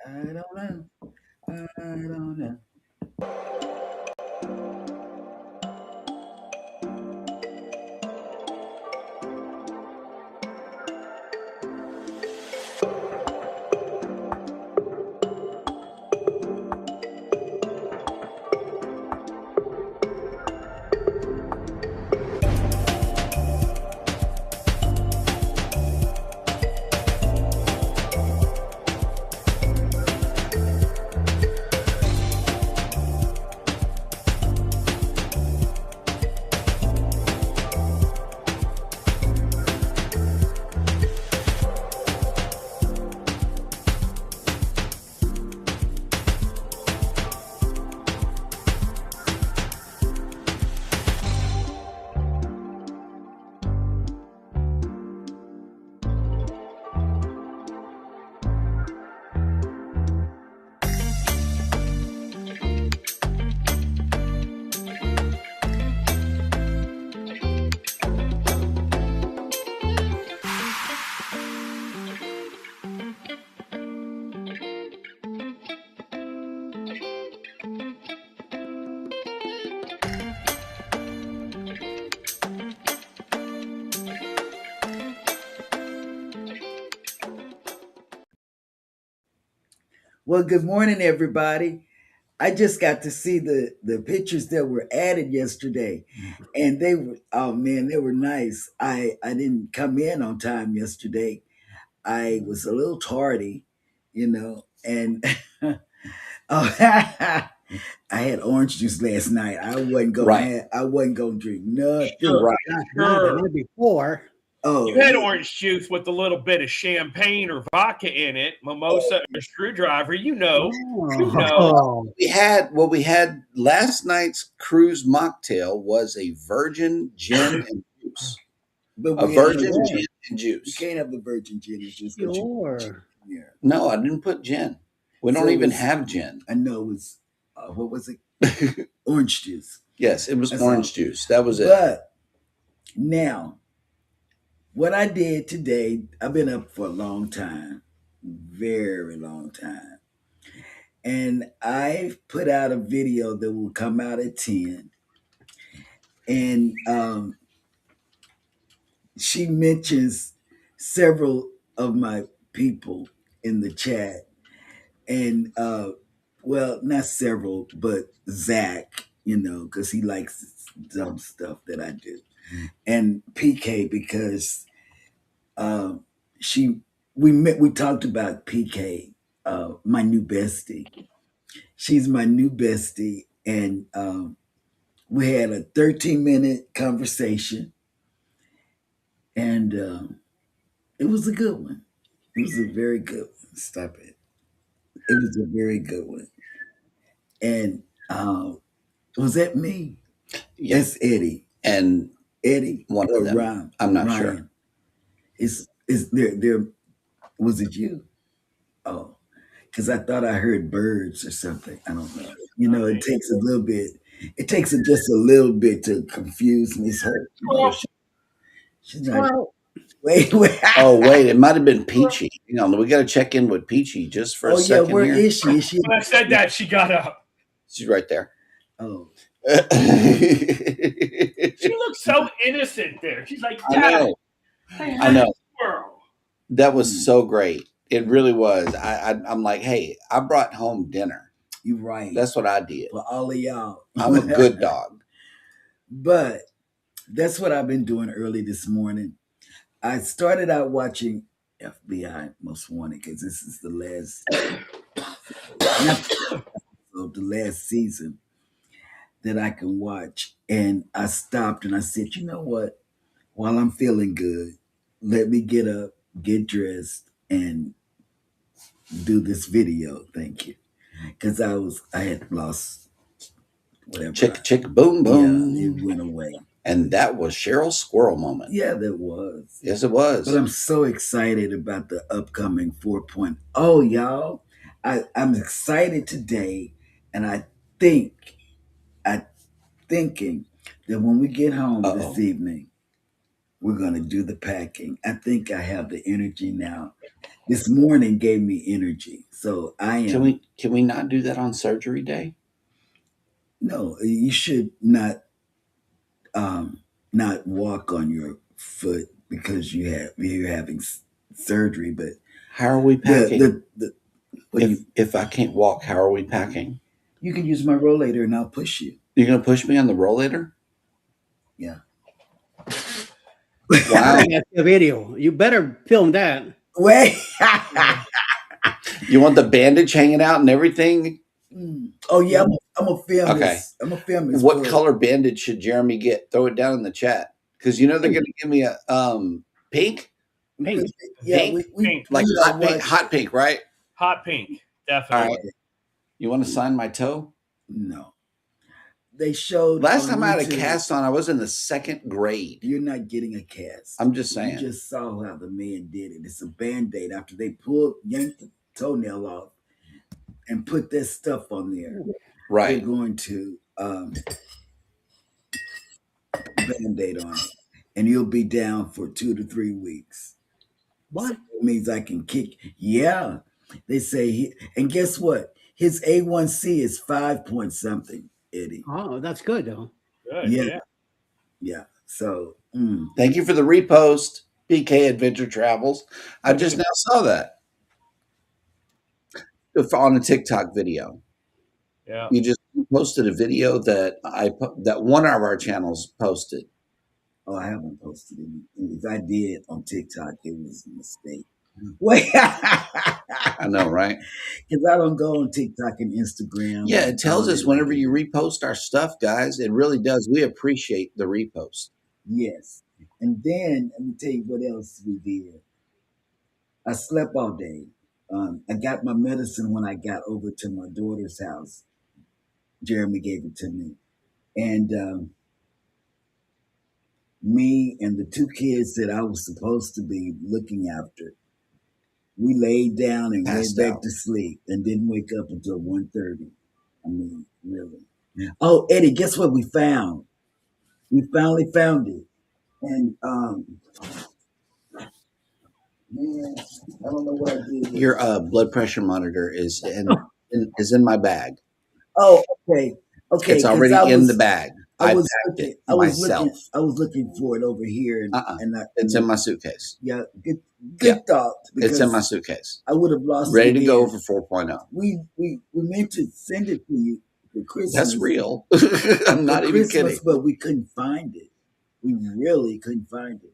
I don't know. I don't know. Well, good morning, everybody. I just got to see the pictures that were added yesterday, and they were, oh man, they were nice. I didn't come in on time yesterday. I was a little tardy, and oh, I had orange juice last night. Right, I wasn't gonna drink nothing. Sure, right. Not the Sure. night before. Oh You had yeah. orange juice with a little bit of champagne or vodka in it, mimosa or screwdriver. You know. Oh, We had last night's cruise mocktail was a virgin gin and juice. But A we had no virgin yeah, gin gin. and You juice. can't have a virgin gin and juice because you put gin sure. in there. No, I didn't put gin. We don't So it even was. have gin. I know it was. What was it? Orange juice. Yes, it was That's all. orange juice. That was it. But now, what I did today, I've been up for a long time, very long time, and I put out a video that will come out at 10, and she mentions several of my people in the chat, and well, not several, but Zach, because he likes dumb stuff that I do, and PK because um, she we talked about PK, my new bestie. She's my new bestie, and we had a 13-minute conversation, and it was a good one. It was a very good one. Stop it. It was a very good one. And was that me? Yeah. That's Eddie. And Eddie one or of them. Ryan? I'm not sure. Ryan. Is there? Was it you? Oh, because I thought I heard birds or something. I don't know. It takes a little bit. It takes just a little bit to confuse Miss Hurt. She's not. Well, Wait, wait. Oh, wait, it might have been Peachy. We got to check in with Peachy just for a Oh yeah, second where here. is she? Is she? When I said that, she got up. She's right there. Oh, She looked so innocent there. She's like, I Dad, know. hey, I know. squirrel. That was so great. It really was. I'm like, hey, I brought home dinner. you're right. That's what I did. For all of y'all. I'm a good dog. But that's what I've been doing early this morning. I started out watching FBI Most Wanted because this is the last, not of the last season that I can watch. And I stopped and I said, you know what? While I'm feeling good, let me get up, get dressed, and do this video. Thank you. Because I had lost whatever. Chick, chick, boom, Yeah, boom. it went away. And that was Cheryl's squirrel moment. Yeah, that was. Yes, it was. But I'm so excited about the upcoming 4.0, y'all. I'm excited today, and I'm thinking that when we get home this evening, we're gonna do the packing. I think I have the energy now this morning gave me energy. So I Can am we not do that on surgery day? no. You should um, not walk on your foot because you're having surgery. But How are we packing? the what do you If I can't walk, how are we packing? you can use my rollator and I'll push you. You're gonna push me on the rollator? Yeah. I Wow. think that's the video. You better film that. Wait. Yeah. You want the bandage hanging out and everything? Oh yeah, I'm gonna film Okay. this. I'm gonna film his What foot. color bandage should Jeremy get? Throw it down in the chat. Because you know they're gonna give me a pink? Pink. Yeah, Pink? Pink. Like hot pink, watch. hot pink, right? Hot pink, All definitely. right. You want to sign my toe? No, they showed Last on time I had a YouTube, cast on, I was in the second grade. You're not getting a cast. I'm just saying. You just saw how the man did it. It's a band-aid after they yanked the toenail off and put that stuff on there. Right. They're going to band-aid on it, and you'll be down for 2 to 3 weeks. What? So it means I can kick. Yeah, they say and guess what? His A1C is 5 point something, Eddie. Oh, that's good though. Good. Yeah. Yeah. Yeah. So Thank you for the repost, PK Adventure Travels. I just now saw that on a TikTok video. Yeah. You just posted a video that that one of our channels posted. oh, I haven't posted it. If I did on TikTok, it was a mistake. Wait, I know, right? because I don't go on TikTok and Instagram. Yeah, it tells us whenever you repost our stuff, guys. It really does. We appreciate the repost. Yes. And then let me tell you what else we did. I slept all day. I got my medicine when I got over to my daughter's house. Jeremy gave it to me. And me and the two kids that I was supposed to be looking after, we laid down and Passed went back out. to sleep and didn't wake up until 1:30. I mean, really. Oh, Eddie, guess what we found? We finally found it. And man, I don't know what I did. Your blood pressure monitor is in my bag. Oh, okay. Okay. It's 'cause already in the bag. I was packed looking, it myself. I was looking for it over here, and It's in my suitcase. yeah, good Yeah. thought. It's in my because suitcase. I would have lost Ready it to go again. for 4.0. We meant to send it to you for Christmas. That's real. I'm not for even Christmas, kidding. but we couldn't find it. We really couldn't find it.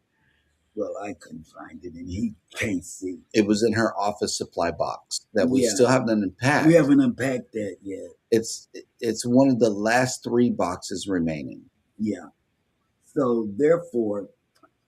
Well, I couldn't find it, and he can't see. It was in her office supply box that we Yeah. still haven't unpacked. We haven't unpacked that yet. It's one of the last 3 boxes remaining. Yeah. So therefore,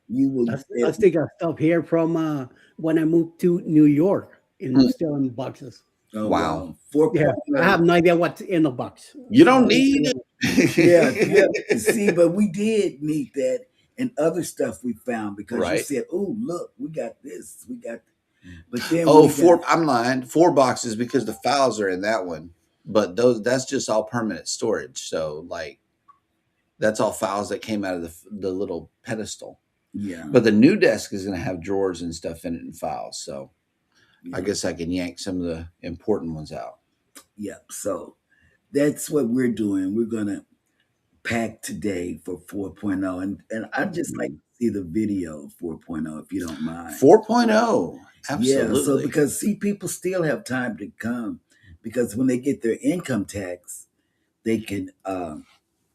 you will. I still got stuff here from when I moved to New York, still in boxes. Oh, Wow. 4. Yeah, I have no idea what's in the box. You don't need it. Yeah. See, but we did need that and other stuff we found because you Right. said, "Oh, look, we got this, we got." But then Oh, we got- I'm lying. 4 boxes because the files are in that one. But that's just all permanent storage. So like that's all files that came out of the little pedestal. Yeah. But the new desk is going to have drawers and stuff in it and files. So Yeah. I guess I can yank some of the important ones out. Yeah. So that's what we're doing. We're gonna pack today for 4.0, and I'd just like to see the video of 4.0 if you don't mind. 4.0. Absolutely. Yeah. So because see, people still have time to come because when they get their income tax, they can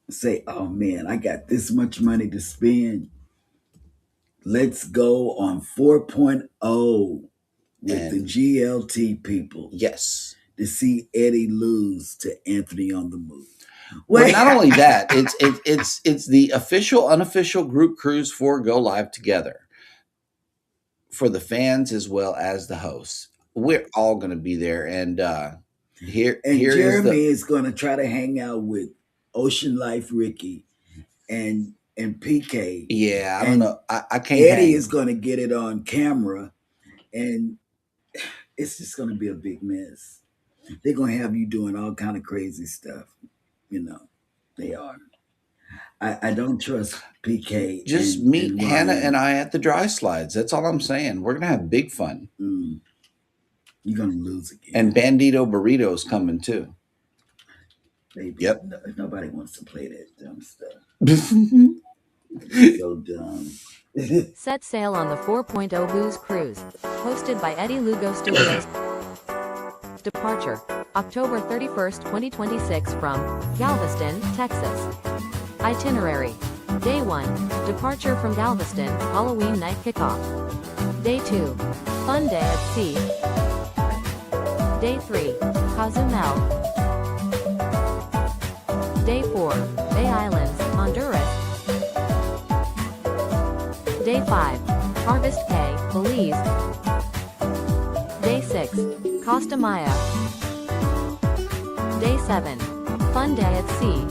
say, "Oh man, I got this much money to spend. Let's go on 4.0 with the And- GLT people Yes. to see Eddie lose to Anthony on the Move." Well, not only that, it's the official, unofficial group cruise for Go Live Together for the fans as well as the hosts. We're all going to be there, and here Jeremy is is going to try to hang out with Ocean Life Ricky and PK. Yeah, I don't And know. I can't. Eddie hang. is going to get it on camera, and it's just going to be a big mess. They're going to have you doing all kind of crazy stuff. You know, they are. I don't trust PK. Just and meet Hannah Ryan. and I at the dry slides. That's all I'm saying. We're gonna have big fun. You're gonna lose again. And Bandito Burrito's coming too. Baby, Yep. nobody wants to play that dumb stuff. All So dumb. Set sail on the 4.0 Booze Cruise. Hosted by Eddie Lugo Studios. Departure, October 31st, 2026 from Galveston, Texas. Itinerary. Day 1, departure from Galveston, Halloween night kickoff. Day 2, fun day at sea. Day 3, Cozumel. Day 4, Bay Islands, Honduras. Day 5, Harvest Cay, Belize. Day 6, Costa Maya. Day 7, fun day at sea.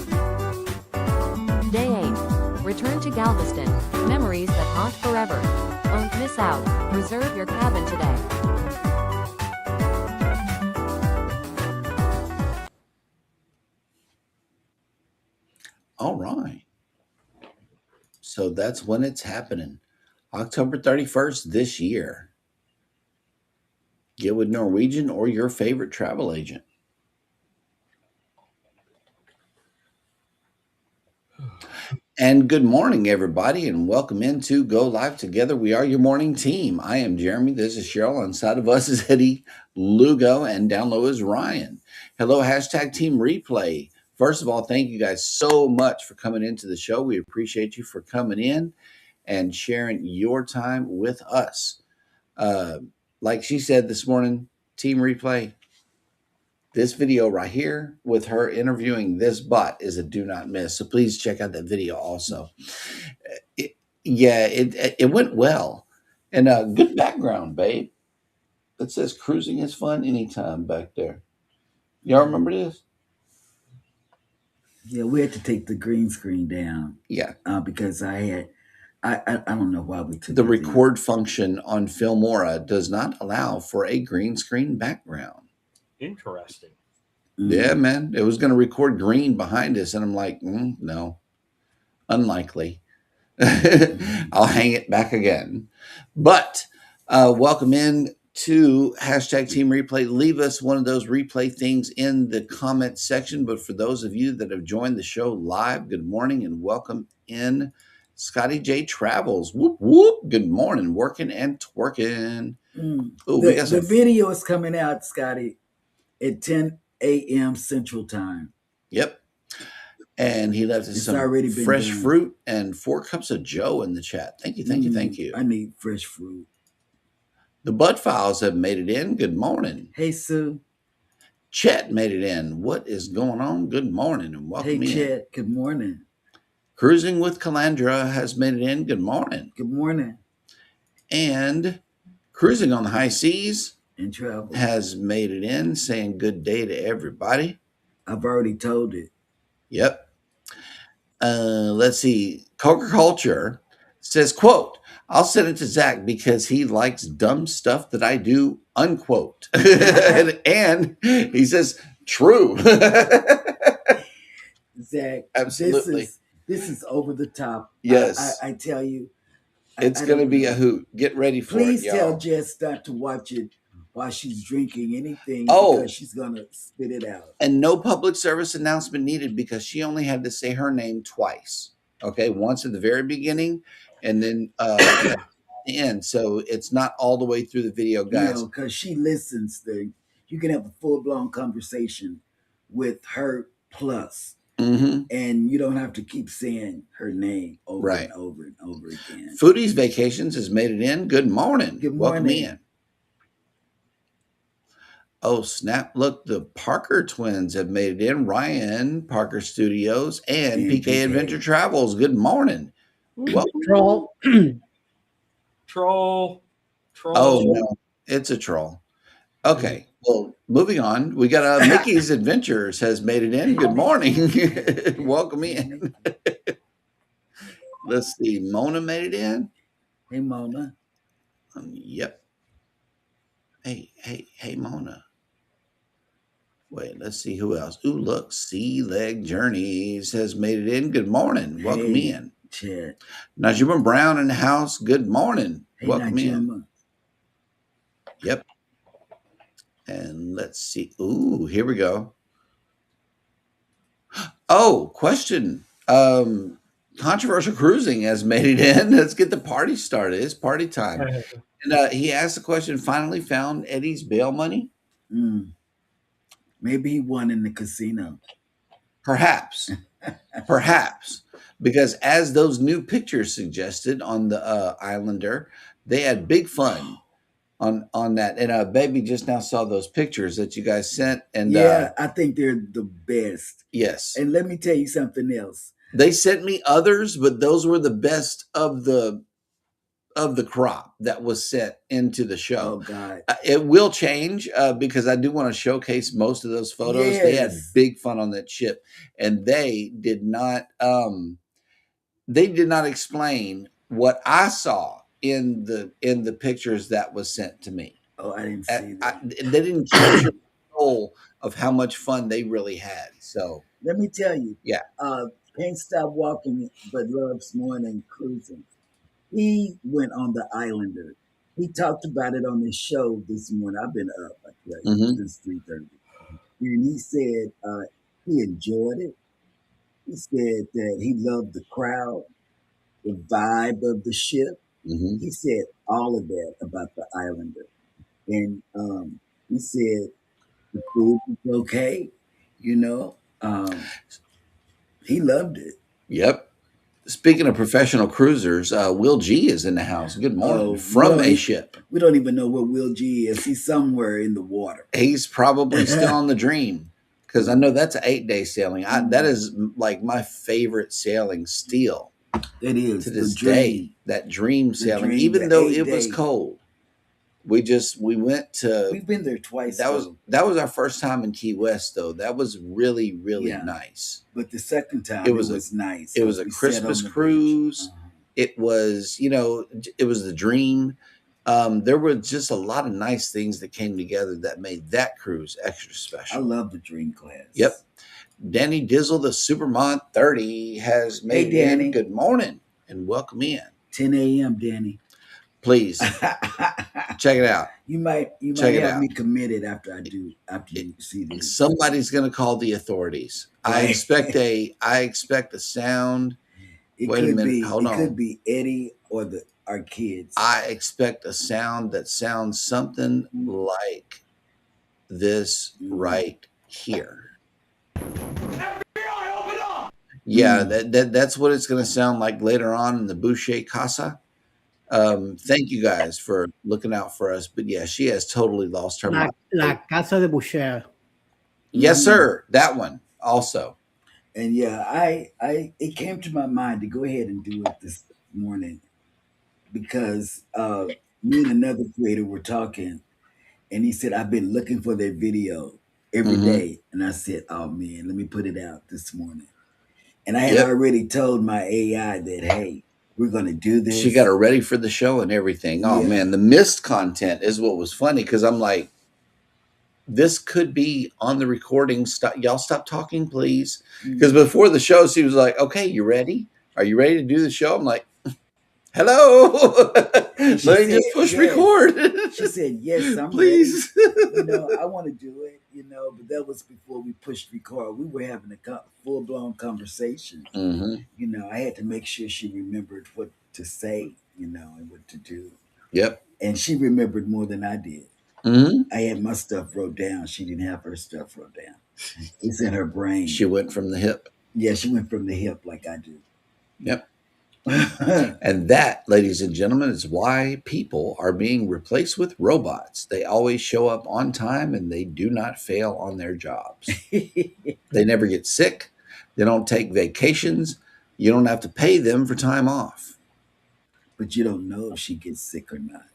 Day 8, return to Galveston, memories that haunt forever. Don't miss out, reserve your cabin today. right. So that's when it's happening. October 31st this year. Get with Norwegian or your favorite travel agent. And good morning, everybody, and welcome into Go Live Together. We are your morning team. I am Jeremy. This is Cheryl. On side of us is Eddie Lugo, and down low is Ryan. Hello, hashtag Team Replay. First of all, thank you guys so much for coming into the show. We appreciate you for coming in and sharing your time with us. Like she said this morning, Team Replay, this video right here with her interviewing this bot is a do not miss. So please check out that video also. It went well. And good background, babe. It says cruising is fun anytime back there. Y'all remember this? Yeah, we had to take the green screen down. Yeah. Because I don't know why we took the it record function on Filmora does not allow for a green screen background. Interesting. Yeah, man. It was going to record green behind us. And I'm like, no, unlikely. I'll hang it back again. But welcome in to hashtag Team Replay. Leave us one of those replay things in the comment section. But for those of you that have joined the show live, good morning and welcome in Scotty J Travels. Whoop, whoop. Good morning. Working and twerking. Ooh, the video is coming out, Scotty, at 10 a.m. Central Time. Yep. And he left us some fresh fruit and 4 cups of Joe in the chat. Thank you, thank you, thank you. I need fresh fruit. The Bud Files have made it in. Good morning. Hey, Sue. Chet made it in. What is going on? Good morning and welcome in. Hey, Chet. Good morning. Cruising with Calandra has made it in. Good morning. Good morning. And Cruising on the High Seas and Travel has made it in, saying good day to everybody. I've already told it. Yep. Let's see. Coca Culture says, quote, I'll send it to Zach because he likes dumb stuff that I do, unquote. and he says, true. Zach, absolutely. This is over the top. Yes. I tell you. It's going to be a hoot. Get ready for Please it, tell y'all. Jess not to watch it while she's drinking anything because she's going to spit it out. And no public service announcement needed because she only had to say her name twice. Okay, once at the very beginning and then at the end. So it's not all the way through the video, guys. Because she listens. You can have a full-blown conversation with her plus. Mm-hmm. And you don't have to keep saying her name over and over and over again. Foodies Vacations has made it in. Good morning. Good morning. Welcome in. Oh, snap. Look, the Parker twins have made it in. Ryan, Parker Studios, and PK Adventure Travels. Good morning. Troll. Troll. Oh, no. It's a troll. Okay. Well, moving on. We got Mickey's Adventures has made it in. Good morning. Welcome in. Let's see. Mona made it in. Hey, Mona. Yep. Hey, Mona. Wait, let's see who else. Ooh, look. Sea Leg Journeys has made it in. Good morning. Welcome in. Chet. Najima Brown in the house. Good morning. Hey, welcome Najima. in. Yep. And let's see. Ooh, here we go. Oh, question. Controversial cruising has made it in. Let's get the party started. It's party time. And he asked the question, finally found Eddie's bail money? Mm. Maybe he won in the casino. Perhaps. Perhaps. Because as those new pictures suggested on the Islander, they had big fun on that. And Baby just now saw those pictures that you guys sent. And yeah, I think they're the best. yes. And let me tell you something else. They sent me others, but those were the best of the crop that was sent into the show. Oh God. It will change because I do want to showcase most of those photos. Yes. They had big fun on that ship, and they did not explain what I saw in the pictures that was sent to me. Oh, I didn't see that. They didn't capture the whole of how much fun they really had. So let me tell you. Yeah. Can't stop walking, but loves more than cruising. He went on the Islander. He talked about it on his show this morning. I've been up since 3:30, and he said he enjoyed it. He said that he loved the crowd, the vibe of the ship. Mm-hmm. He said all of that about the Islander, and he said the food was okay. You know, he loved it. Yep. Speaking of professional cruisers, Will G is in the house. Good morning. From a ship. We don't even know where Will G is. He's somewhere in the water. He's probably still on the Dream, because I know that's an 8-day sailing. That is like my favorite sailing still. It is. To this day, that Dream sailing, even though it was cold. We've been there twice. That was our first time in Key West, though. That was really, really nice. But the second time it was nice. It was a Christmas cruise. It was, it was the Dream. There were just a lot of nice things that came together that made that cruise extra special. I love the Dream class. Yep. Danny Dizzle, the Supermont 30, has made in. Good morning and welcome in. 10 a.m., Danny. Please check it out. You might have me committed after you see this. Somebody's going to call the authorities. Right. I expect a sound. Wait a minute. Hold on. It could be Eddie or our kids. I expect a sound that sounds something like this right here. FBI, open up! Yeah, that's what it's going to sound like later on in the Boucher Casa. Thank you guys for looking out for us. But yeah, she has totally lost her mind. La Casa de Boucher. Yes, sir. That one also. And yeah, it came to my mind to go ahead and do it this morning because me and another creator were talking, and he said, I've been looking for their video every day. And I said, oh man, let me put it out this morning. And I had already told my AI that, hey, we're going to do this. She got her ready for the show and everything. Oh, man. The missed content is what was funny because I'm like, this could be on the recording. Y'all stop talking, please. Because before the show, she was like, okay, you ready? Are you ready to do the show? I'm like, hello. Let me just push record. She said, yes, I'm please. Ready. I want to do it, but that was before we pushed record. We were having a full-blown conversation. I had to make sure she remembered what to say, and what to do. Yep. And she remembered more than I did. I had my stuff wrote down. She didn't have her stuff wrote down. It's in her brain. She went from the hip. Yeah, she went from the hip like I do. Yep. And that, ladies and gentlemen, is why people are being replaced with robots. They always show up on time and they do not fail on their jobs. They never get sick. They don't take vacations. You don't have to pay them for time off. But you don't know if she gets sick or not.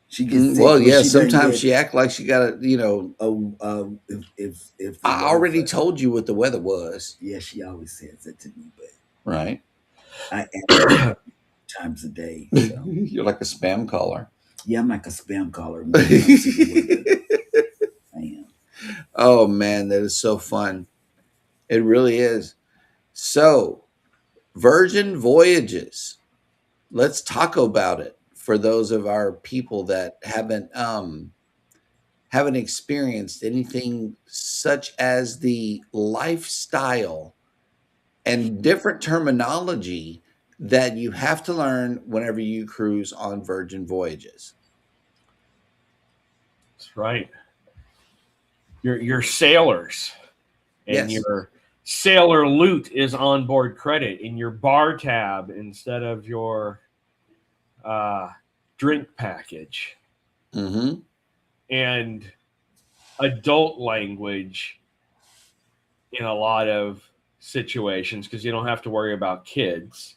She gets sick. Well, yeah, sometimes she acts like she got to, if I already told you what the weather was. Yeah, she always says that to me, but right. I ask times a day. So. You're like a spam caller. Yeah, I'm like a spam caller. I am. Oh man, that is so fun. It really is. So, Virgin Voyages. Let's talk about it for those of our people that haven't haven't experienced anything such as the lifestyle and different terminology that you have to learn whenever you cruise on Virgin voyages. That's right. Your sailors and Yes. your sailor loot is onboard credit in your bar tab instead of your drink package. Mm-hmm. And adult language in a lot of situations because you don't have to worry about kids.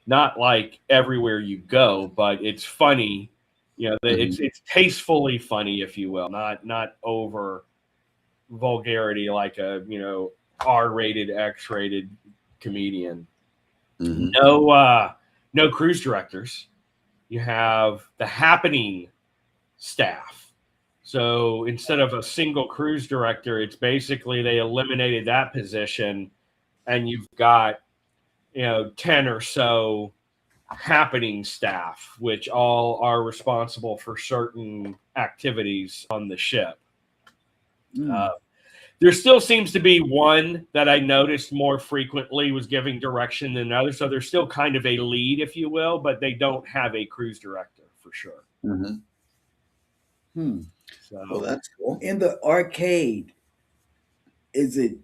Not like everywhere you go, but it's funny. You know, Mm-hmm. it's tastefully funny, if you will, not over vulgarity like a R-rated, X-rated comedian. Mm-hmm. No cruise directors. You have the happening staff. So instead of a single cruise director, it's basically they eliminated that position, and you've got 10 or so happening staff, which all are responsible for certain activities on the ship. There still seems to be one that I noticed more frequently was giving direction than others. So there's still kind of a lead, if you will, but they don't have a cruise director for sure. Mm-hmm. So, well, that's cool. In the arcade, is it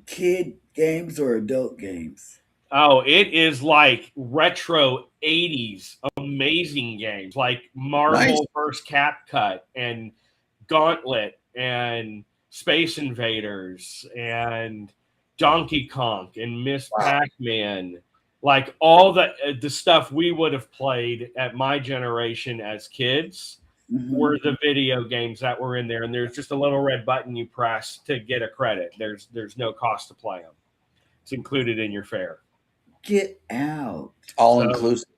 kid games or adult games? oh, it is like retro 80s amazing games like Marvel Nice. vs. CapCut and Gauntlet and Space Invaders and Donkey Kong and Miss Pac-Man. Like all the stuff we would have played at my generation as kids were the video games that were in there. And there's just a little red button you press to get a credit. There's no cost to play them. It's included in your fare. Get out. All inclusive.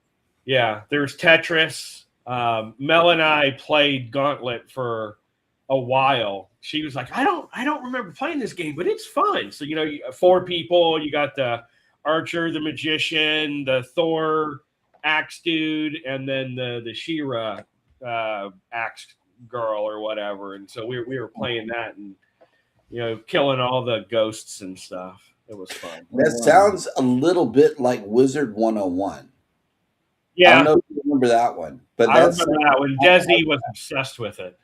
Yeah, there's Tetris. Mel and I played Gauntlet for a while. She was like, I don't remember playing this game, but it's fun. So, 4 people, you got the Archer, the Magician, the Thor axe dude, and then the She-Ra axe girl or whatever. And so we were playing that and, killing all the ghosts and stuff. It was fun. That sounds a little bit like Wizard 101. Yeah. I don't know if you remember that one, but I remember that one. Desi was obsessed with it.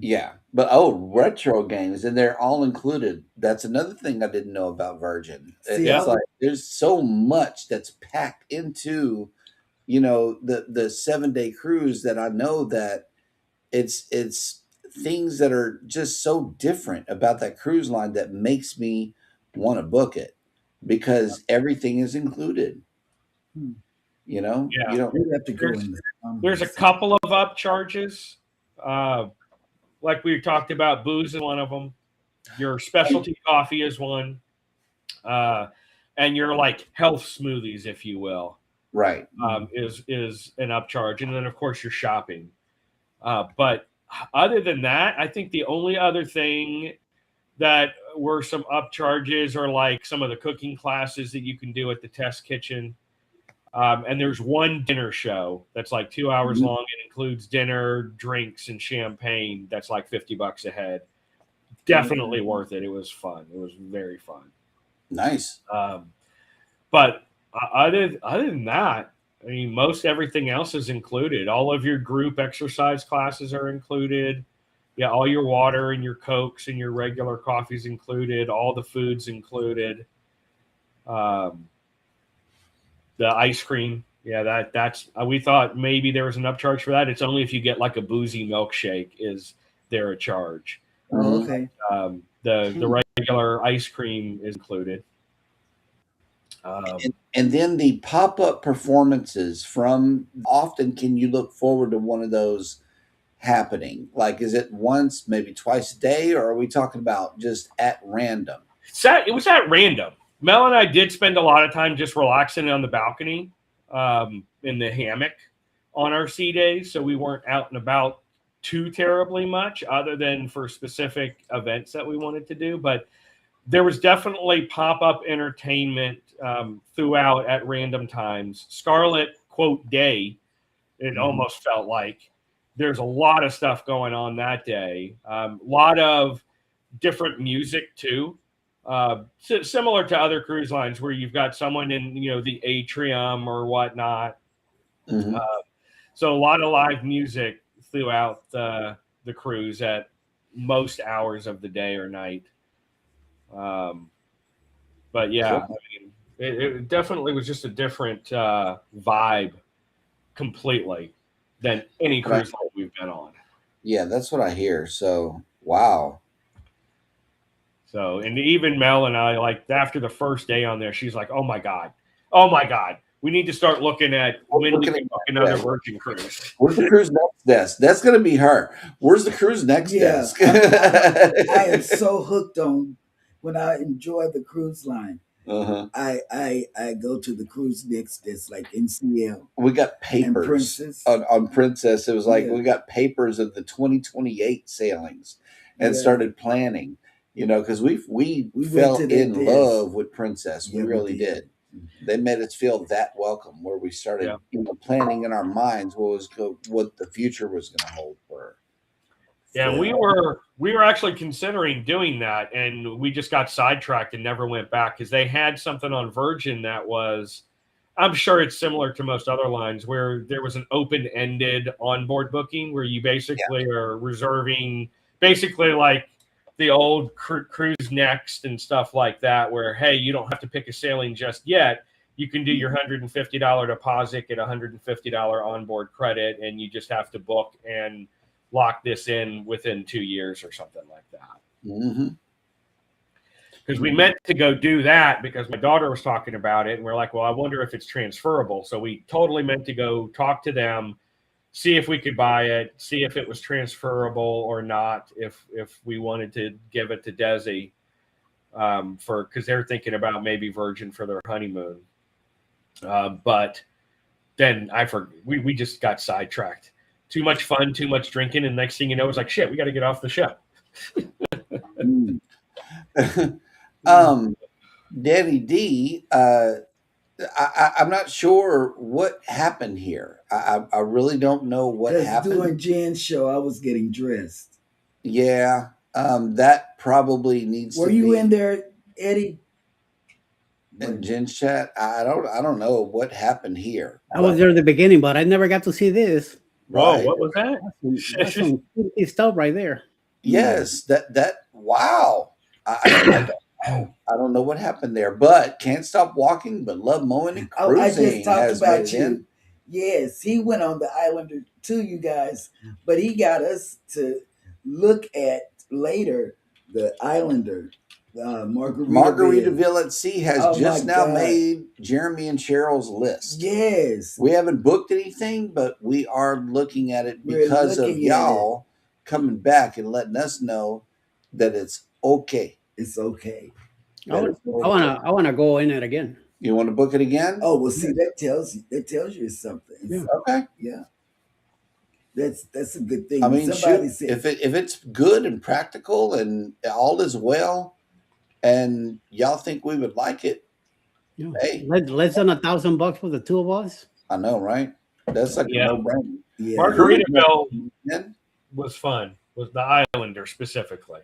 Yeah, but retro games, and they're all included. That's another thing I didn't know about Virgin. It's like there's so much that's packed into, the 7-day cruise that I know that it's things that are just so different about that cruise line that makes me want to book it because everything is included. You don't have to go in. There's a couple of upcharges. Like we talked about, booze is one of them. Your specialty coffee is one. And your like health smoothies, if you will. Right. Is an upcharge. And then of course your shopping. But other than that, I think the only other thing that were some upcharges are like some of the cooking classes that you can do at the test kitchen. And there's one dinner show that's like 2 hours long. It includes dinner, drinks, and champagne. That's like $50 a head. Definitely worth it. It was fun. It was very fun. Nice. But other than that, I mean, most everything else is included. All of your group exercise classes are included. Yeah, all your water and your Cokes and your regular coffees included. All the food's included. The ice cream, yeah, that's we thought maybe there was an upcharge for that. It's only if you get like a boozy milkshake is there a charge. Oh, okay. The regular ice cream is included. And then the pop-up performances from often can you look forward to one of those happening? Like, is it once, maybe twice a day, or are we talking about just at random? It was at random. Mel and I did spend a lot of time just relaxing on the balcony in the hammock on our sea days. So we weren't out and about too terribly much other than for specific events that we wanted to do. But there was definitely pop-up entertainment throughout at random times. Scarlet, quote, day, it almost felt like there's a lot of stuff going on that day. A lot of different music too. Similar to other cruise lines where you've got someone in the atrium or whatnot. Mhm. So a lot of live music throughout the cruise at most hours of the day or night. But yeah, Cool. I mean, it definitely was just a different vibe completely than any Right. cruise line we've been on. Yeah, that's what I hear. So, wow. So, and even Mel and I, like after the first day on there, she's like, oh my God, we need to start looking at when we Looking can at book another that. Virgin cruise. Where's the cruise next desk? That's going to be her. Where's the cruise next Yeah, desk? I am so hooked on when I enjoy the cruise line. Uh-huh. I go to the cruise next that's like NCL We got and papers Princess. on Princess. It was like Yeah, we got papers of the 2028 sailings and yeah. started planning, because we We went fell to their in desk. love with Princess. We Yeah, we really did. did. They made us feel that welcome, where we started, Yeah. planning in our minds what the future was going to hold for her. Yeah, and Yeah. we were actually considering doing that, and we just got sidetracked and never went back because they had something on Virgin that was, I'm sure it's similar to most other lines, where there was an open-ended onboard booking where you basically are reserving, basically like the old Cruise Next and stuff like that, where hey, you don't have to pick a sailing just yet. You can do your $150 deposit, get $150 onboard credit, and you just have to book and lock this in within 2 years or something like that. Mm-hmm. Because we meant to go do that because my daughter was talking about it, and we're like, well, I wonder if it's transferable. So we totally meant to go talk to them, see if we could buy it, see if it was transferable or not, if we wanted to give it to Desi because they're thinking about maybe Virgin for their honeymoon. But then we just got sidetracked. Too much fun, too much drinking, and next thing you know, it's like shit. We got to get off the ship. Danny D, I'm not sure what happened here. I really don't know what Because happened. doing Jen's show, I was getting dressed. Yeah, that probably needs Were to you be in there, Eddie? in Jen's chat. I don't know what happened here. I was there at the beginning, but I never got to see this. Whoa, Right. what was that? That's some kinky stuff right there. Yes, that wow. I don't know what happened there, but can't stop walking, but love mowing and Oh, I cruising just talked has made about it you. in. Yes, he went on the Islander too, you guys, but he got us to look at later the Islander, Margaritaville at Sea has Oh just my now God. made Jeremy and Cheryl's list. Yes, We haven't booked anything, but we are looking at it We're because of looking at y'all coming back and letting us know that it's okay. it's okay. I That it's okay. wanna go in it again. You want to book it again? Oh well, see that tells you something. Yeah. Okay. Yeah. That's a good thing. I When mean, somebody shoot, said, if it's good and practical and all is well, and y'all think we would like it, Yeah. hey, Less than $1,000 for the two of us. I know, right? That's like Yeah. a no-brainer. yeah, Margaritaville Then was fun. Was the Islander specifically?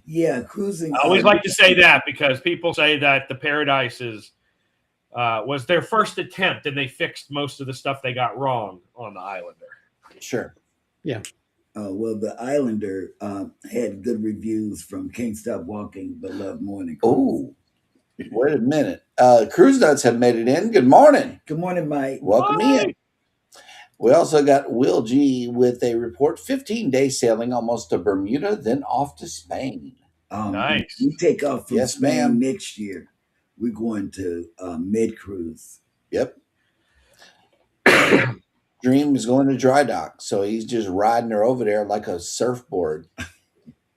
yeah, cruising. I always like to say that because people say that the Paradise was their first attempt, and they fixed most of the stuff they got wrong on the Islander. sure. Well, the Islander had good reviews from Can't Stop Walking but Love Morning. Oh, wait a minute. Cruise Nuts have made it in. Good morning. Good morning, Mike. Welcome in. We also got Will G with a report 15-day sailing almost to Bermuda, then off to Spain. Nice. We take off from Yes, Spain ma'am. next year. We're going to Med Cruise. Yep. Dream is going to dry dock, so he's just riding her over there like a surfboard.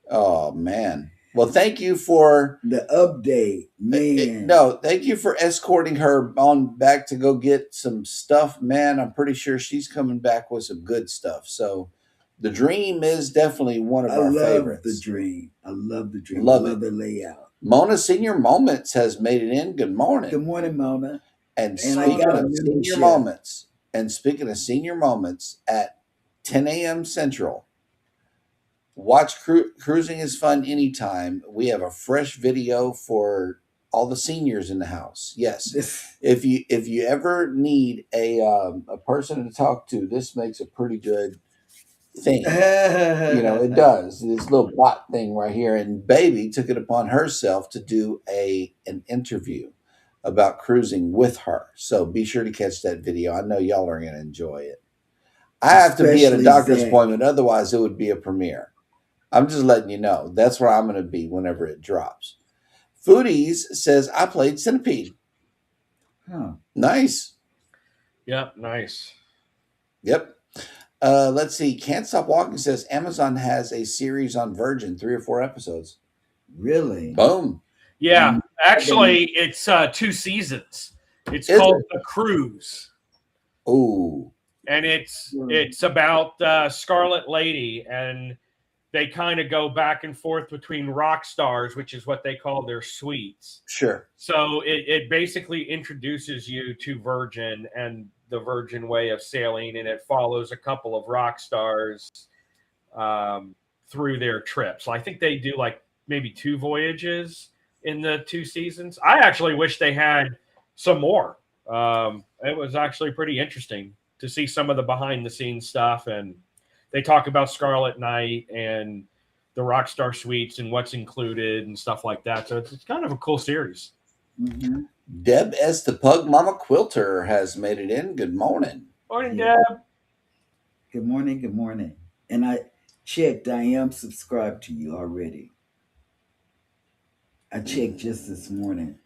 Oh, man. Well, thank you for The update, man. no, thank you for escorting her on back to go get some stuff, man. I'm pretty sure she's coming back with some good stuff. So the Dream is definitely one of I our love favorites. the Dream. I love the Dream. Love I it. love the layout. Mona Senior Moments has made it in. Good morning. Good morning, Mona. And And I speaking got a of senior membership. moments, at 10 a.m. Central. Watch Cruising is Fun anytime. We have a fresh video for all the seniors in the house. Yes. If you ever need a person to talk to, this makes a pretty good thing. It does. This little bot thing right here. And Baby took it upon herself to do an interview about cruising with her. So be sure to catch that video. I know y'all are going to enjoy it. I have to be at a doctor's appointment, otherwise it would be a premiere. I'm just letting you know. That's where I'm going to be whenever it drops. Foodies says, I played Centipede. Huh. Nice. Yep, nice. Yep. Let's see. Can't Stop Walking says Amazon has a series on Virgin, 3 or 4 episodes. Really? Boom. Yeah, actually, it's 2 seasons. It's called The Cruise. Ooh. And it's about Scarlet Lady, and they kind of go back and forth between rock stars, which is what they call their suites. Sure. So it basically introduces you to Virgin and the Virgin way of sailing, and it follows a couple of rock stars through their trips. So I think they do like maybe 2 voyages in the 2 seasons. I actually wish they had some more. It was actually pretty interesting to see some of the behind the scenes stuff, and they talk about Scarlet Night and the Rockstar Suites and what's included and stuff like that. So it's kind of a cool series. Mm-hmm. Deb S. the Pug Mama Quilter has made it in. Good morning. Morning, Deb. Good morning. Good morning. And I checked. I am subscribed to you already. I checked just this morning.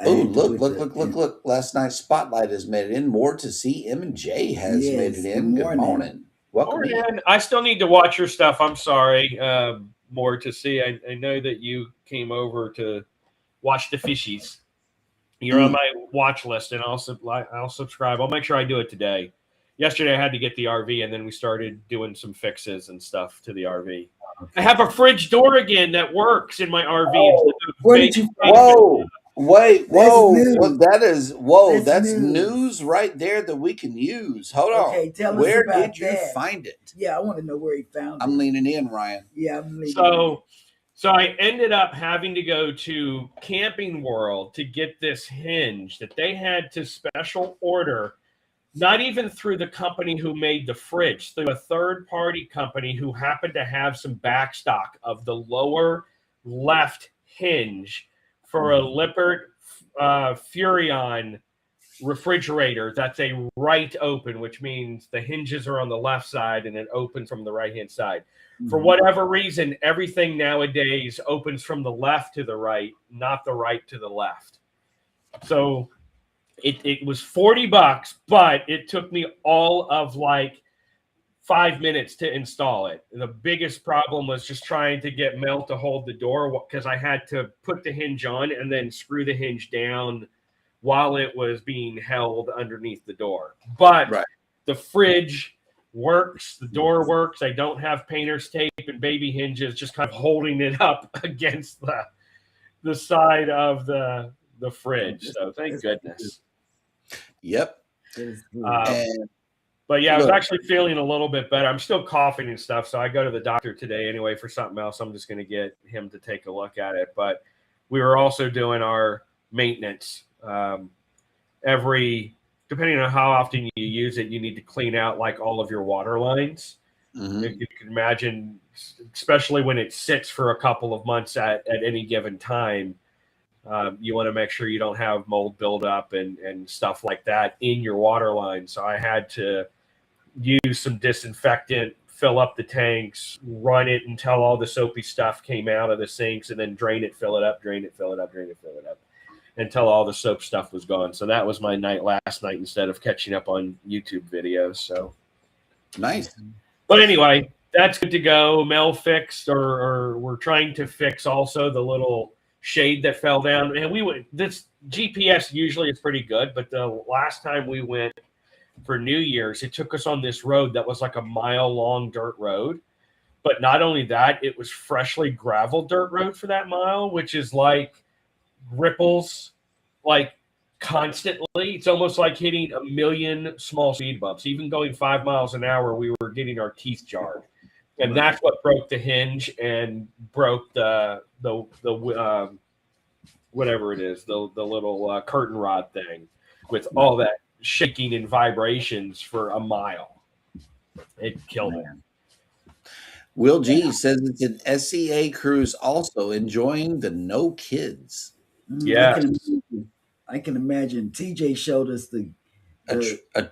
Oh, look. Last night's Spotlight has made it in. More to see. M&J has made it in. Good morning. Welcome in. I still need to watch your stuff. I'm sorry. More to see. I know that you came over to watch the fishies. You're on my watch list, and I'll subscribe. I'll make sure I do it today. Yesterday, I had to get the RV, and then we started doing some fixes and stuff to the RV. I have a fridge door again that works in my RV. Where did you? Whoa! Wait! Whoa! That's that's news right there that we can use. Hold on. Okay, tell us where about did you find it? Yeah, I want to know where he found it. I'm leaning in, Ryan. Yeah, I'm leaning in. So I ended up having to go to Camping World to get this hinge that they had to special order, not even through the company who made the fridge, through a third-party company who happened to have some backstock of the lower left hinge for a Lippert Furrion refrigerator that's a right open, which means the hinges are on the left side and it opens from the right-hand side. For whatever reason, everything nowadays opens from the left to the right, not the right to the left. So it was $40, but it took me all of like 5 minutes to install it. The biggest problem was just trying to get Mel to hold the door, because I had to put the hinge on and then screw the hinge down while it was being held underneath the door. But the fridge works, the door works. I don't have painter's tape and baby hinges just kind of holding it up against the side of the fridge. So thank goodness. Yep. But yeah, I was actually feeling a little bit better. I'm still coughing and stuff, so I go to the doctor today anyway for something else. I'm just going to get him to take a look at it. But we were also doing our maintenance. Depending on how often you use it, you need to clean out like all of your water lines. You can imagine, especially when it sits for a couple of months at any given time, you want to make sure you don't have mold buildup and stuff like that in your water line. So I had to use some disinfectant, fill up the tanks, run it until all the soapy stuff came out of the sinks, and then drain it, fill it up, drain it, fill it up, drain it, fill it up, until all the soap stuff was gone. So that was my night last night instead of catching up on YouTube videos. So nice. But anyway, that's good to go. Mel fixed, or we're trying to fix also the little shade that fell down. And this GPS usually is pretty good, but the last time we went for New Year's, it took us on this road that was like a mile-long dirt road. But not only that, it was freshly gravel dirt road for that mile, which is like ripples, like constantly. It's almost like hitting a million small speed bumps. Even going 5 miles an hour, we were getting our teeth jarred, and that's what broke the hinge and broke the whatever it is, the little curtain rod thing, with all that shaking and vibrations for a mile. It killed it. Will G says it's an SCA cruise also, enjoying the no kids. Yeah. I can imagine. TJ showed us A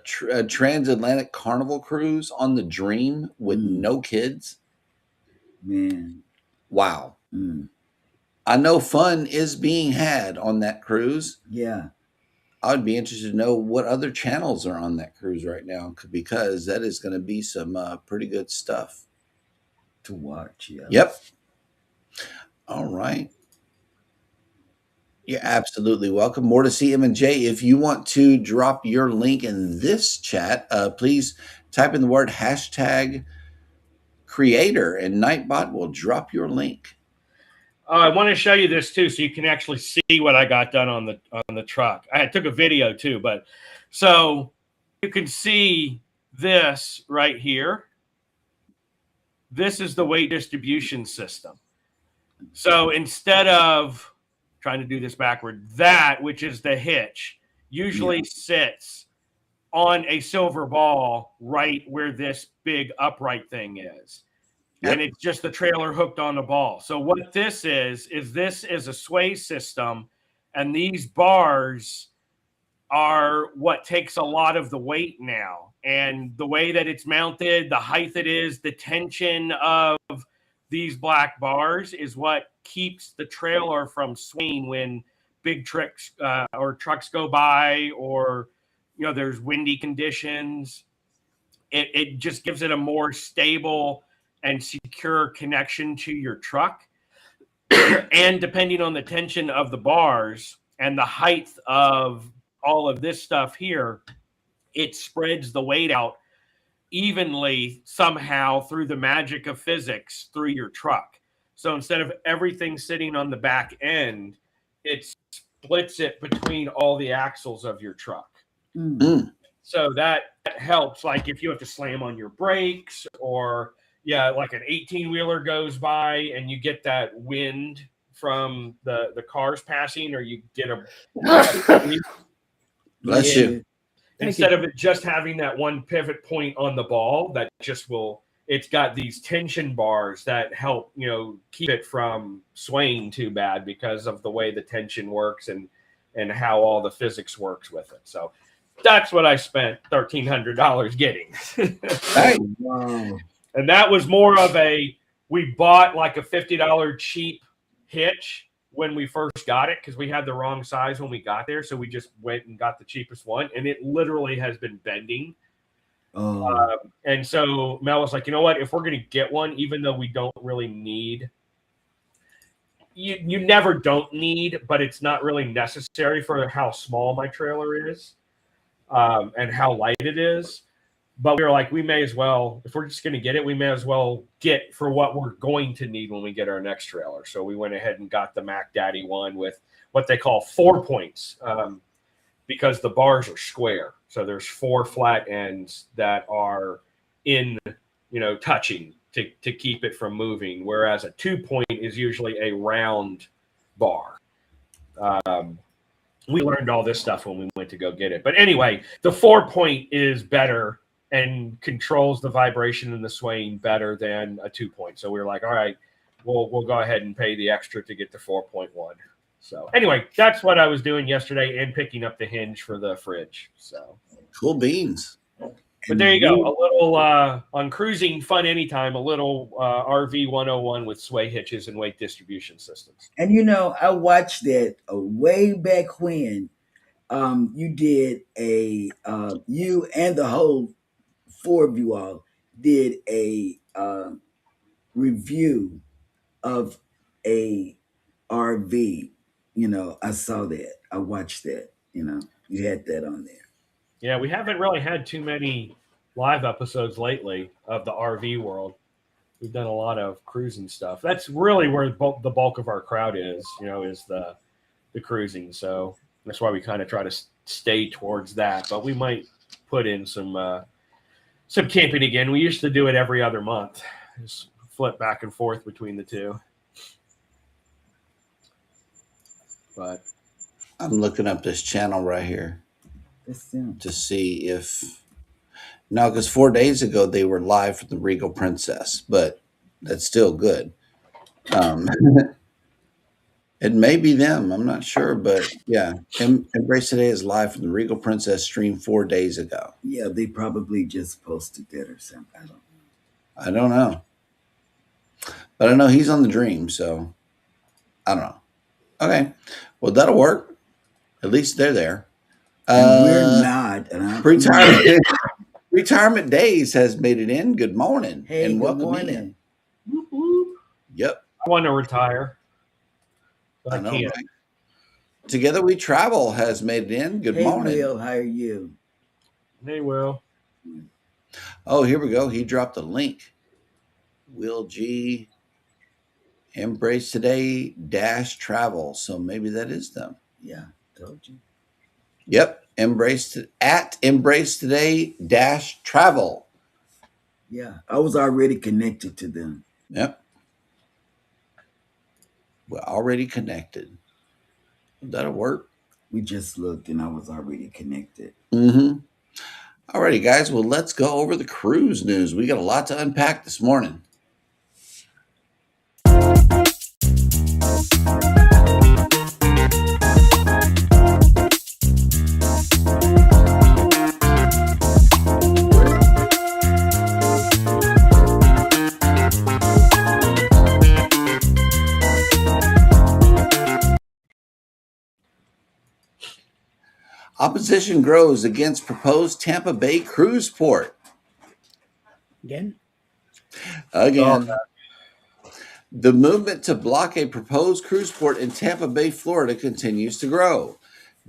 transatlantic carnival cruise on the Dream with no kids. Man. Wow. I know fun is being had on that cruise. Yeah. I would be interested to know what other channels are on that cruise right now, because that is going to be some pretty good stuff to watch. Yeah. Yep. All right. You're absolutely welcome. More to CM and J. If you want to drop your link in this chat, please type in the word hashtag creator, and Nightbot will drop your link. I want to show you this too, so you can actually see what I got done on the truck. I took a video too, but so you can see this right here. This is the weight distribution system. So instead of trying to do this backward, that, which is the hitch, usually sits on a silver ball right where this big upright thing is. Yep. And it's just the trailer hooked on the ball. So what this is this is a sway system, and these bars are what takes a lot of the weight now. And the way that it's mounted, the height it is, the tension of these black bars is what keeps the trailer from swaying when big trucks or trucks go by, or there's windy conditions. It just gives it a more stable and secure connection to your truck. And depending on the tension of the bars and the height of all of this stuff here, it spreads the weight out evenly somehow through the magic of physics through your truck. So instead of everything sitting on the back end, it splits it between all the axles of your truck. So that helps, like if you have to slam on your brakes, or like an 18-wheeler goes by and you get that wind from the cars passing, or you get a bless you. Instead of it just having that one pivot point on the ball, that just it's got these tension bars that help, keep it from swaying too bad because of the way the tension works and how all the physics works with it. So that's what I spent $1,300 getting. Hey. Wow. And that was more of we bought like a $50 cheap hitch when we first got it, because we had the wrong size when we got there. So we just went and got the cheapest one, and it literally has been bending. And so Mel was like, you know what, if we're going to get one, even though we don't really need, you never don't need, but it's not really necessary for how small my trailer is and how light it is. But we were like, we may as well, if we're just going to get it, we may as well get for what we're going to need when we get our next trailer. So we went ahead and got the Mac Daddy one with what they call 4 points, because the bars are square. So there's 4 flat ends that are touching to keep it from moving, whereas a 2-point is usually a round bar. We learned all this stuff when we went to go get it. But anyway, the 4-point is better and controls the vibration and the swaying better than a 2-point. So we were like, all right, we'll go ahead and pay the extra to get the 4.1. So anyway, that's what I was doing yesterday, and picking up the hinge for the fridge. So cool beans. But there you go. A little on cruising fun anytime, a little RV 101 with sway hitches and weight distribution systems. And I watched that way back when you did you and the whole 4 of you all did a review of a RV. I saw that. I watched that. You had that on there. Yeah, we haven't really had too many live episodes lately of the RV world. We've done a lot of cruising stuff. That's really where the bulk of our crowd is, is the cruising. So That's why we kind of try to stay towards that. But we might put in some camping again. We used to do it every other month, just flip back and forth between the two. But I'm looking up this channel right here That's them. to see if no, because 4 days ago they were live from the Regal Princess, but that's still good. It may be them. I'm not sure, but yeah, Embrace Today is live from the Regal Princess stream 4 days ago. Yeah, they probably just posted that or something. I don't know, but I know he's on the Dream, so I don't know. Okay, well that'll work. At least they're there. And we're not. And I'm Retirement Days has made it in. Good morning. Hey, and good welcome morning. in. Woo-hoo. Yep. I want to retire. But I know, can't. right? Together We Travel has made it in. Good Hey, morning. Will, how are you? They will. Oh, here we go. He dropped a link. Will G. Embrace Today - travel. So maybe that is them. Yeah, told you. Yep. Embrace Today - travel. Yeah, I was already connected to them. Yep. We're already connected. That'll work. We just looked and I was already connected. Mm-hmm. Alrighty, guys. Well, let's go over the cruise news. We got a lot to unpack this morning. Opposition grows against proposed Tampa Bay cruise port. Again? The movement to block a proposed cruise port in Tampa Bay, Florida continues to grow.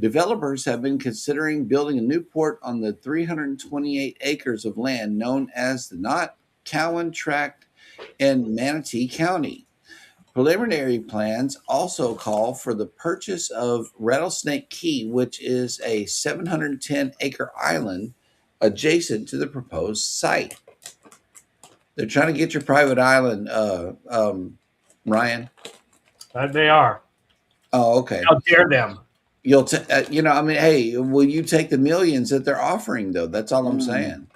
Developers have been considering building a new port on the 328 acres of land known as the Knott Cowan Tract in Manatee County. Preliminary plans also call for the purchase of Rattlesnake Key, which is a 710-acre island adjacent to the proposed site. They're trying to get your private island, Ryan. They are. Oh, okay. How dare them? You'll, hey, will you take the millions that they're offering, though? That's all I'm saying.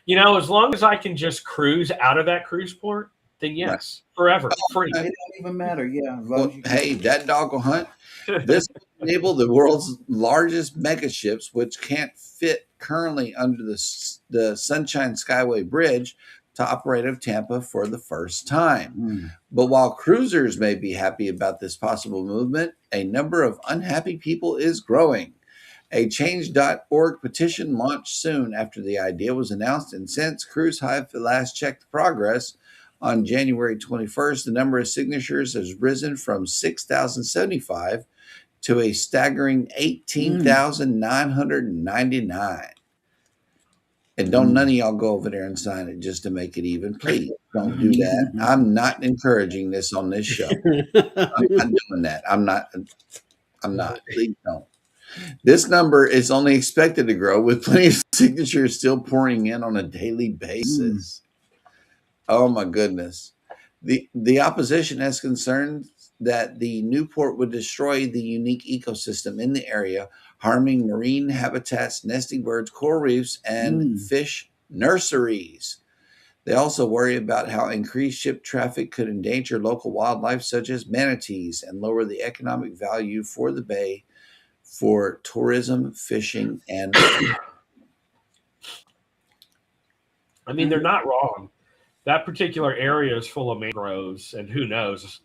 As long as I can just cruise out of that cruise port, then yes, forever, free. It don't even matter. Yeah. Well, hey, that dog will hunt. This will enable the world's largest megaships, which can't fit currently under the Sunshine Skyway Bridge, to operate out of Tampa for the first time. But while cruisers may be happy about this possible movement, a number of unhappy people is growing. A change.org petition launched soon after the idea was announced, and since Cruise Hive last checked progress on January 21st, the number of signatures has risen from 6,075 to a staggering 18,999. And don't none of y'all go over there and sign it just to make it even. Please don't do that. I'm not encouraging this on this show. I'm not doing that. I'm not. Please don't. This number is only expected to grow, with plenty of signatures still pouring in on a daily basis. Oh my goodness. The opposition has concerns that the new port would destroy the unique ecosystem in the area, harming marine habitats, nesting birds, coral reefs, and fish nurseries. They also worry about how increased ship traffic could endanger local wildlife such as manatees and lower the economic value for the bay for tourism, fishing, and I mean, they're not wrong. That particular area is full of mangroves, and who knows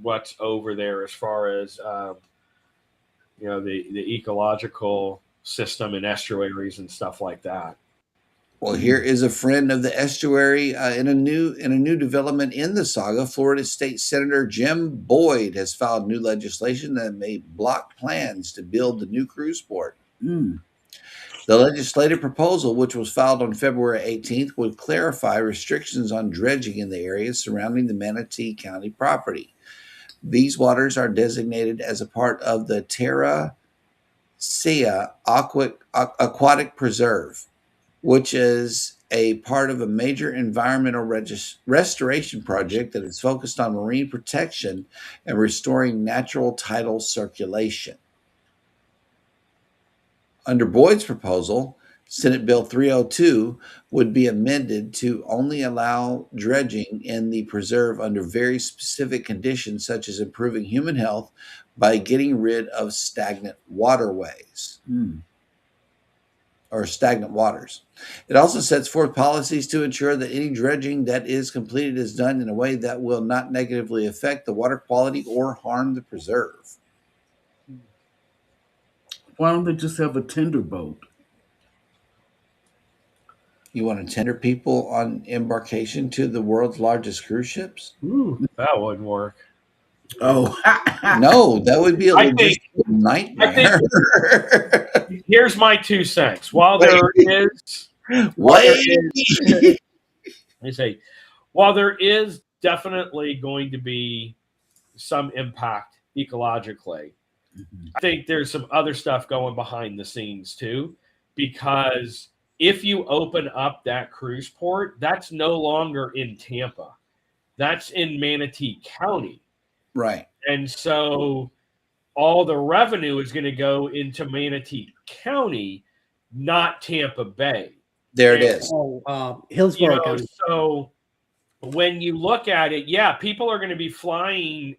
what's over there as far as the ecological system and estuaries and stuff like that. Well, here is a friend of the estuary in a new development in the saga. Florida State Senator Jim Boyd has filed new legislation that may block plans to build the new cruise port. The legislative proposal, which was filed on February 18th, would clarify restrictions on dredging in the areas surrounding the Manatee County property. These waters are designated as a part of the Terra Aquatic Preserve, which is a part of a major environmental restoration project that is focused on marine protection and restoring natural tidal circulation. Under Boyd's proposal, Senate Bill 302 would be amended to only allow dredging in the preserve under very specific conditions, such as improving human health by getting rid of stagnant waterways or stagnant waters. It also sets forth policies to ensure that any dredging that is completed is done in a way that will not negatively affect the water quality or harm the preserve. Why don't they just have a tender boat? You want to tender people on embarkation to the world's largest cruise ships? Ooh, that wouldn't work. Oh, No, that would be a I think- logistical nightmare. Here's my 2 cents. While there is definitely going to be some impact ecologically, I think there's some other stuff going behind the scenes too, because if you open up that cruise port, that's no longer in Tampa. That's in Manatee County. Right. And so all the revenue is going to go into Manatee County, not Tampa Bay. There it is. Hillsborough County. So when you look at it, yeah, people are going to be flying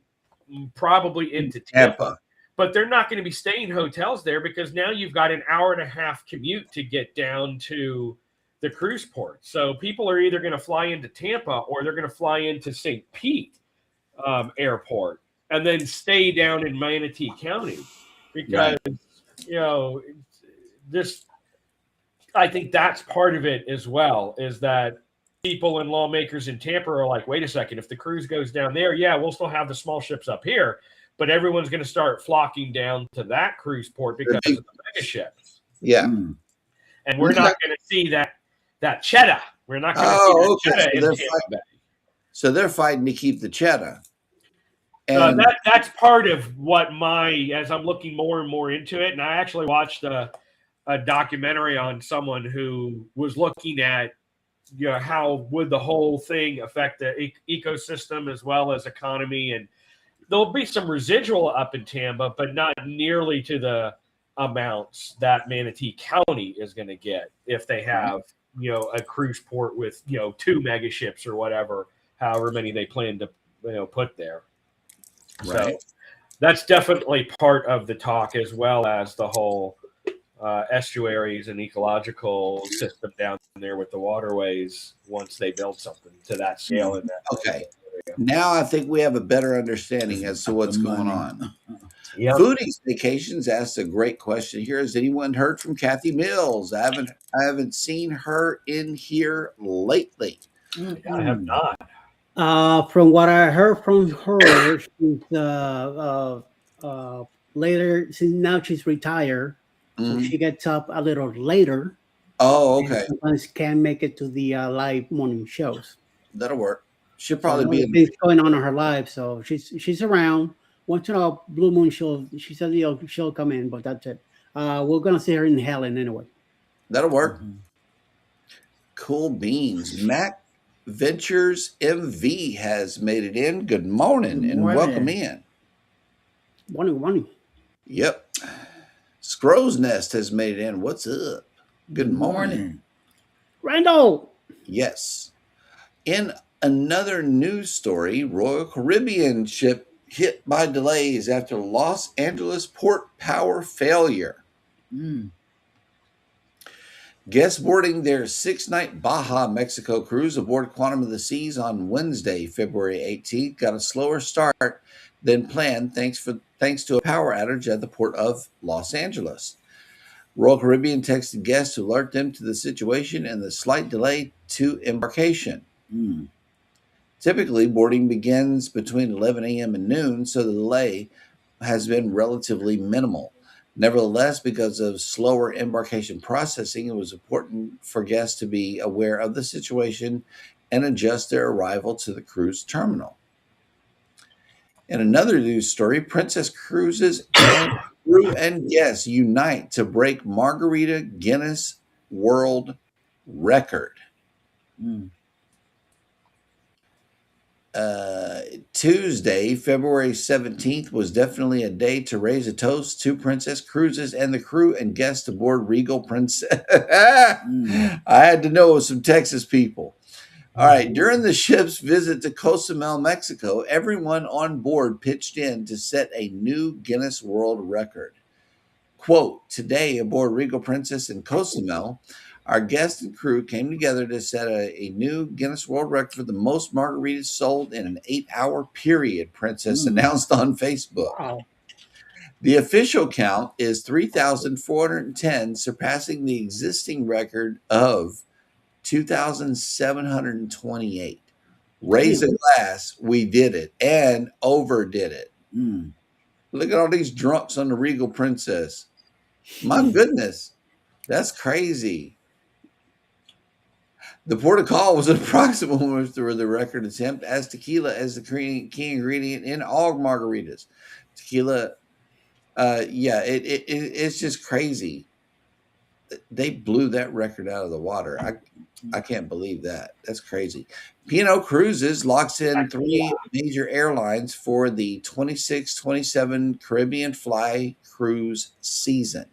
probably into Tampa, but they're not going to be staying in hotels there because now you've got an hour and a half commute to get down to the cruise port. So people are either going to fly into Tampa or they're going to fly into St. Pete Airport and then stay down in Manatee County because, I think that's part of it as well, is that people and lawmakers in Tampa are like, wait a second, if the cruise goes down there, yeah, we'll still have the small ships up here, but everyone's going to start flocking down to that cruise port because of the mega ships. Yeah. And we're not going to see that cheddar. We're not going to see that cheddar in Tampa Bay. So they're fighting to keep the cheddar. And that's part of what as I'm looking more and more into it, and I actually watched a documentary on someone who was looking at how would the whole thing affect the ecosystem as well as economy, and there'll be some residual up in Tampa, but not nearly to the amounts that Manatee County is going to get if they have a cruise port with 2 mega ships or whatever, however many they plan to put there. Right. So that's definitely part of the talk, as well as the whole estuaries and ecological system down there with the waterways once they build something to that scale. In that okay. Now I think we have a better understanding as to what's going on. Yep. Foodies Vacations asked a great question here. Has anyone heard from Kathy Mills? I haven't seen her in here lately. I have not. From what I heard from her, she's later. Now she's retired, so she gets up a little later. Oh, okay. Sometimes can't make it to the live morning shows. That'll work. She'll probably be things going on in her life, so she's around. Once in a blue moon, she said she'll come in, but that's it. We're gonna see her in Helen anyway. That'll work. Cool beans. Mac Ventures MV has made it in. Good morning and welcome in. Morning. Yep. Scrow's Nest has made it in. What's up? Good morning. Randall. Yes. In another news story, Royal Caribbean ship hit by delays after Los Angeles port power failure. Guests boarding their 6-night Baja, Mexico cruise aboard Quantum of the Seas on Wednesday, February 18th, got a slower start than planned thanks to a power outage at the port of Los Angeles. Royal Caribbean texted guests to alert them to the situation and the slight delay to embarkation. Typically, boarding begins between 11 a.m. and noon, so the delay has been relatively minimal. Nevertheless, because of slower embarkation processing, it was important for guests to be aware of the situation and adjust their arrival to the cruise terminal. In another news story, Princess Cruises and crew and guests unite to break Margarita Guinness World Record. Mm. Tuesday, February 17th, was definitely a day to raise a toast to Princess Cruises and the crew and guests aboard Regal Princess. I had to know it was some Texas people. All right. During the ship's visit to Cozumel, Mexico, everyone on board pitched in to set a new Guinness World Record. Quote, today aboard Regal Princess in Cozumel, our guests and crew came together to set a new Guinness World Record for the most margaritas sold in an 8-hour period, Princess announced on Facebook. Wow. The official count is 3,410, surpassing the existing record of 2,728. Raise a glass, we did it and overdid it. Look at all these drunks on the Regal Princess. My goodness, that's crazy. The port of call was an approximate one through the record attempt, as tequila as the key ingredient in all margaritas. Tequila, it's just crazy. They blew that record out of the water. I can't believe that. That's crazy. P&O Cruises locks in 3 major airlines for the 26-27 Caribbean Fly Cruise season.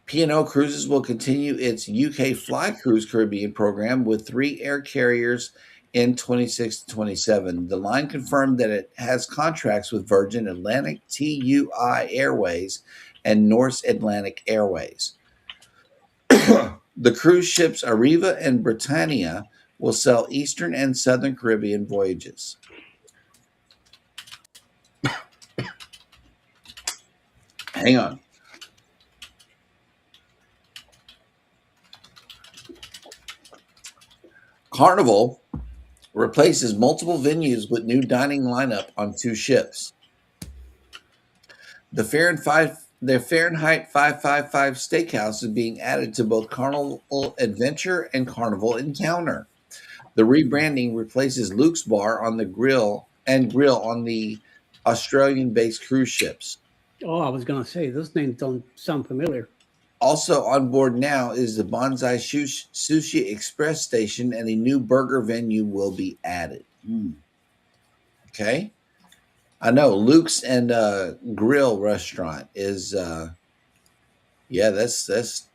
P&O Cruises will continue its UK Fly Cruise Caribbean program with 3 air carriers in 26-27. The line confirmed that it has contracts with Virgin Atlantic, TUI Airways, and Norse Atlantic Airways. The cruise ships Arriva and Britannia will sell Eastern and Southern Caribbean voyages. Hang on. Carnival replaces multiple venues with new dining lineup on 2 ships. The Fahrenheit 555 Steakhouse is being added to both Carnival Adventure and Carnival Encounter. The rebranding replaces Luke's Bar on the grill on the Australian-based cruise ships. Oh, I was going to say, those names don't sound familiar. Also on board now is the Bonsai Sushi Express station, and a new burger venue will be added. Okay. I know Luke's and Grill restaurant is, that's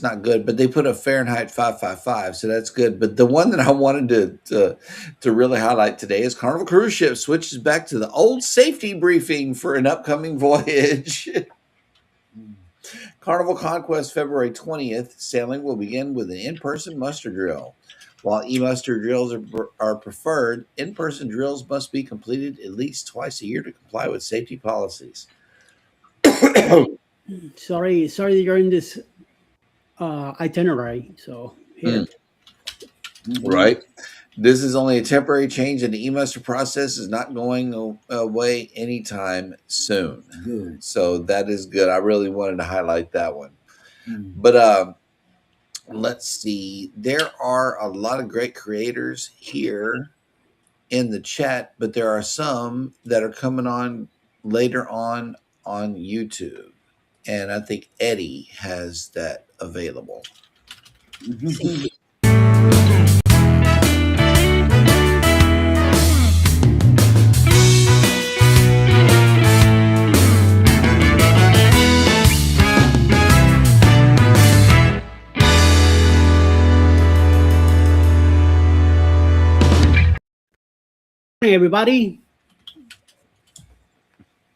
not good. But they put a Fahrenheit 555, so that's good. But the one that I wanted to really highlight today is Carnival Cruise Ship switches back to the old safety briefing for an upcoming voyage. Carnival Conquest February 20th sailing will begin with an in-person muster drill. While e-muster drills are preferred, in-person drills must be completed at least twice a year to comply with safety policies. Sorry that you're in this itinerary. So here. Right. This is only a temporary change, and the e-muster process is not going away anytime soon. Good. So that is good. I really wanted to highlight that one. But let's see. There are a lot of great creators here in the chat, but there are some that are coming on later on YouTube. And I think Eddie has that available. Hey everybody.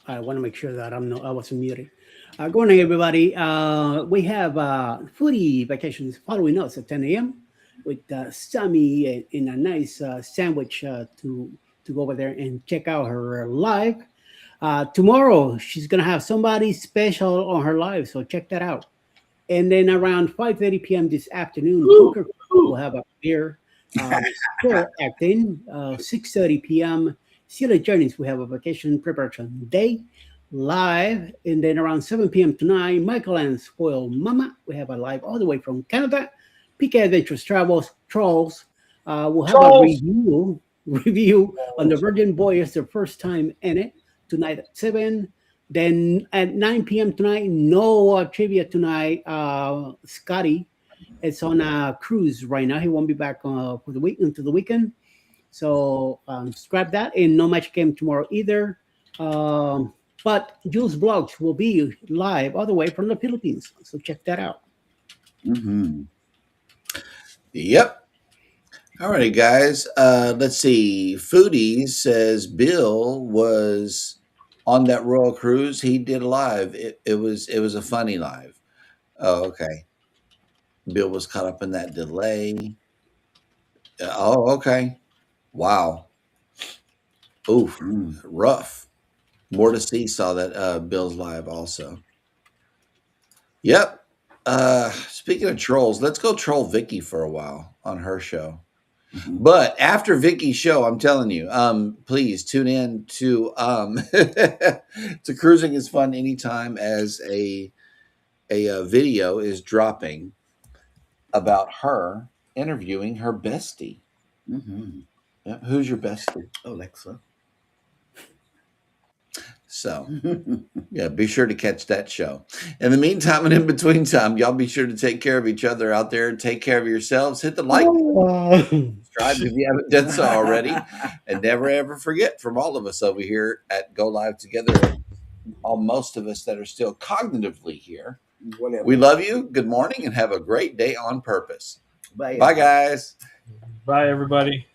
I want to make sure that I wasn't muted. Good morning, everybody. We have foodie vacations following us at 10 a.m. with Sammy in a nice sandwich to go over there and check out her live. Tomorrow, she's going to have somebody special on her live, so check that out. And then around 5:30 p.m. this afternoon, Booker will have a beer. Acting 6:30 p.m. Sila Journeys, we have a vacation preparation day live, and then around 7 p.m. tonight, Michael and Spoil Mama, we have a live all the way from Canada. PK Adventures Trolls, we'll have a review on the Virgin Voyage, their first time in it, tonight at 7. Then at 9 p.m. tonight, no trivia tonight. Scotty is on a cruise right now. He won't be back for the week until the weekend. So scrap that. And no match game tomorrow either. But Jules Blogs will be live all the way from the Philippines. So check that out. Mm-hmm. Yep. All righty, guys. Let's see. Foodies says Bill was on that Royal Cruise. He did a live. It was a funny live. Oh, okay. Bill was caught up in that delay. Oh, okay. Wow. Oof. Rough. More to see saw that Bill's live also. Yep. Speaking of trolls, let's go troll Vicky for a while on her show. But after Vicky's show, I'm telling you, please tune in to to Cruising is Fun Anytime, as a video is dropping about her interviewing her bestie. Mm-hmm. Yeah, who's your bestie? Alexa. So, yeah, be sure to catch that show. In the meantime and in between time, y'all be sure to take care of each other out there. Take care of yourselves. Hit the like, subscribe if you haven't done so already. And never, ever forget, from all of us over here at Go Live Together, all most of us that are still cognitively here, Whatever. we love you. Good morning and have a great day on purpose. Bye, Bye, guys. Bye, everybody.